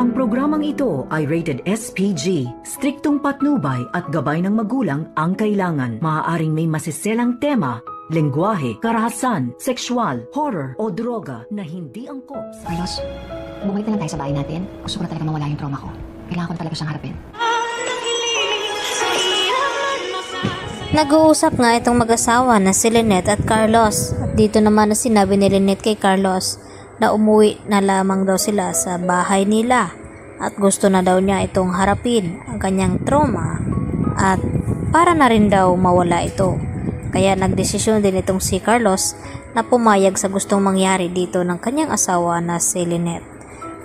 Ang programang ito ay rated SPG. Striktong patnubay at gabay ng magulang ang kailangan. Maaaring may masiselang tema, lengguwahe, karahasan, sexual, horror o droga na hindi angkop sa... Carlos, bumalik na lang tayo sa bahay natin. Gusto ko na talaga mawala yung trauma ko. Kailangan ko na talaga siyang harapin. Nag-uusap nga itong mag-asawa na si Lynette at Carlos. At dito naman na sinabi ni Lynette kay Carlos na umuwi na lamang daw sila sa bahay nila. At gusto na daw niya itong harapin ang kanyang trauma. At para na rin daw mawala ito. Kaya nagdesisyon din itong si Carlos na pumayag sa gustong mangyari dito ng kanyang asawa na si Lynette.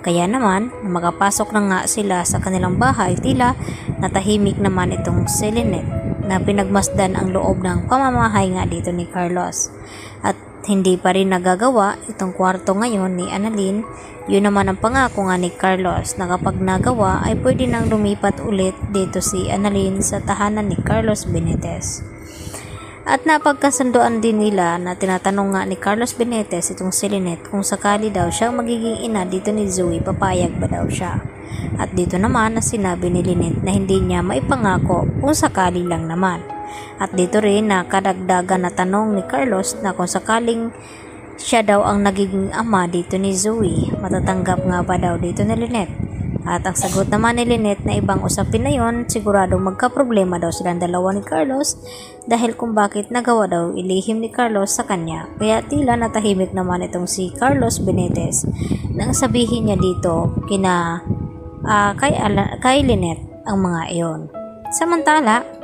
Kaya naman, makapasok na nga sila sa kanilang bahay, tila natahimik naman itong si Lynette na pinagmasdan ang loob ng pamamahay nga dito ni Carlos. At hindi pa rin nagagawa itong kwarto ngayon ni Annalyn. Yun naman ang pangako nga ni Carlos na kapag nagawa ay pwede nang lumipat ulit dito si Annalyn sa tahanan ni Carlos Benitez. At napagkasunduan din nila na tinatanong nga ni Carlos Benitez itong si Lynette kung sakali daw siyang magiging ina dito ni Zoe, papayag ba daw siya. At dito naman na sinabi ni Lynette na hindi niya maipangako kung sakali lang naman. At dito rin na kadagdagan na tanong ni Carlos na kung sakaling siya daw ang nagiging ama dito ni Zoe, matatanggap nga ba daw dito ni Lynette? At ang sagot naman ni Lynette na ibang usapin na yon, siguradong magkaproblema daw silang dalawa ni Carlos dahil kung bakit nagawa daw ilihim ni Carlos sa kanya. Kaya tila natahimik naman itong si Carlos Benitez nang sabihin niya dito kay Lynette ang mga iyon. Samantala,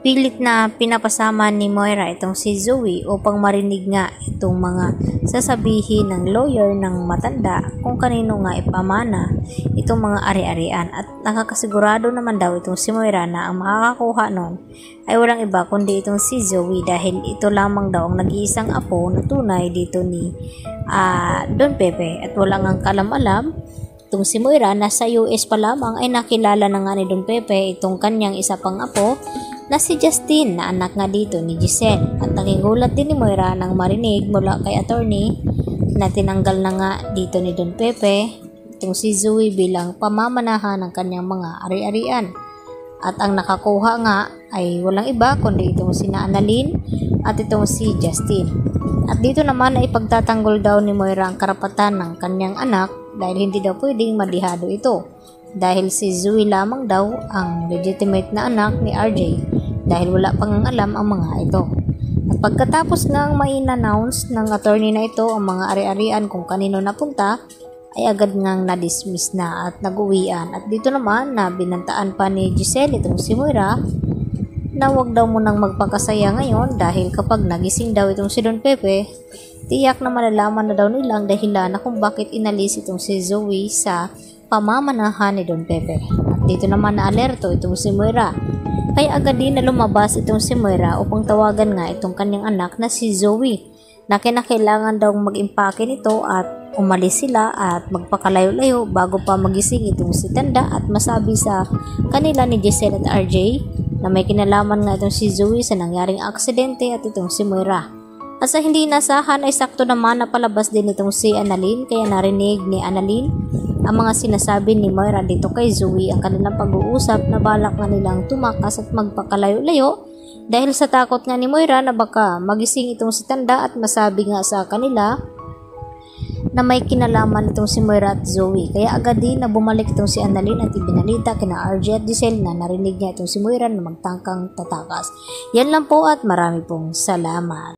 pilit na pinapasama ni Moira itong si Zoe upang marinig nga itong mga sasabihin ng lawyer ng matanda kung kanino nga ipamana itong mga ari-arian. At nakakasigurado naman daw itong si Moira na ang makakakuha nun ay walang iba kundi itong si Zoe dahil ito lamang daw ang nag-iisang apo na tunay dito ni Don Pepe. At walang ang kalam-alam itong si Moira na sa US pa lamang ay nakilala na nga ni Don Pepe itong kanyang isa pang apo na si Justin na anak nga dito ni Giselle. At nakigulat din ni Moira nang marinig mula kay attorney na tinanggal na nga dito ni Don Pepe itong si Zoe bilang pamamanahan ng kanyang mga ari-arian. At ang nakakuha nga ay walang iba kundi itong si Annalyn at itong si Justin. At dito naman ay ipagtatanggol daw ni Moira ang karapatan ng kanyang anak dahil hindi daw pwedeng madihado ito. Dahil si Zoe lamang daw ang legitimate na anak ni RJ dahil wala pang alam ang mga ito. At pagkatapos ngang ma-announce ng attorney na ito ang mga ari-arian kung kanino napunta, ay agad ngang na-dismiss na at nag-uwian. At dito naman na binantaan pa ni Giselle itong si Moira na wag daw munang magpakasaya ngayon dahil kapag nagising daw itong si Don Pepe, tiyak na malalaman na daw nilang dahilan na kung bakit inalis itong si Zoe sa pamamanahan ni Don Pepe. At dito naman na alerto itong si Moira. Kaya agad din na lumabas itong si Moira upang tawagan nga itong kanyang anak na si Zoe na kinakailangan daw mag-impake nito at umalis sila at magpakalayo-layo bago pa magising itong si Tanda at masabi sa kanila ni Giselle at RJ na may kinalaman nga itong si Zoe sa nangyaring aksidente at itong si Moira. At sa hindi inasahan ay sakto naman na palabas din itong si Annalyn kaya narinig ni Annalyn ang mga sinasabi ni Moira dito kay Zoe ang kanilang pag-uusap na balak nga nilang tumakas at magpakalayo-layo dahil sa takot nga ni Moira na baka magising itong si Tanda at masabi nga sa kanila na may kinalaman itong si Moira at Zoe. Kaya agad din na bumalik itong si Annalyn at ibinalita kina RJ at Giselle na narinig niya itong si Moira na magtangkang tatakas. Yan lang po at marami pong salamat.